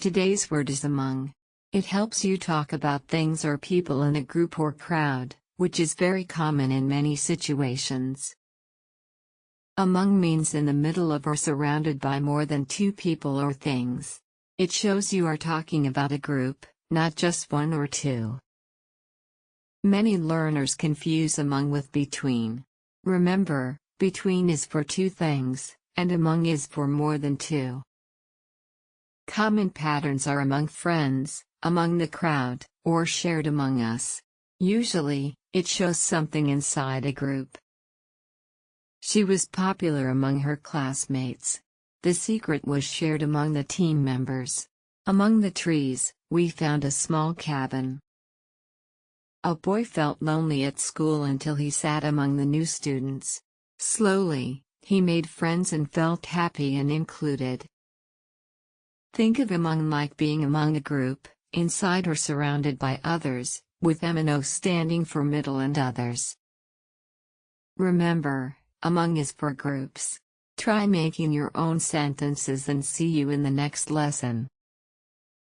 Today's word is among. It helps you talk about things or people in a group or crowd, which is very common in many situations. Among means in the middle of or surrounded by more than two people or things. It shows you are talking about a group, not just one or two. Many learners confuse among with between. Remember, between is for two things, and among is for more than two. Common patterns are among friends, among the crowd, or shared among us. Usually, it shows something inside a group. She was popular among her classmates. The secret was shared among the team members. Among the trees, we found a small cabin. A boy felt lonely at school until he sat among the new students. Slowly, he made friends and felt happy and included. Think of among like being among a group, inside or surrounded by others, with M and O standing for middle and others. Remember, among is for groups. Try making your own sentences and see you in the next lesson.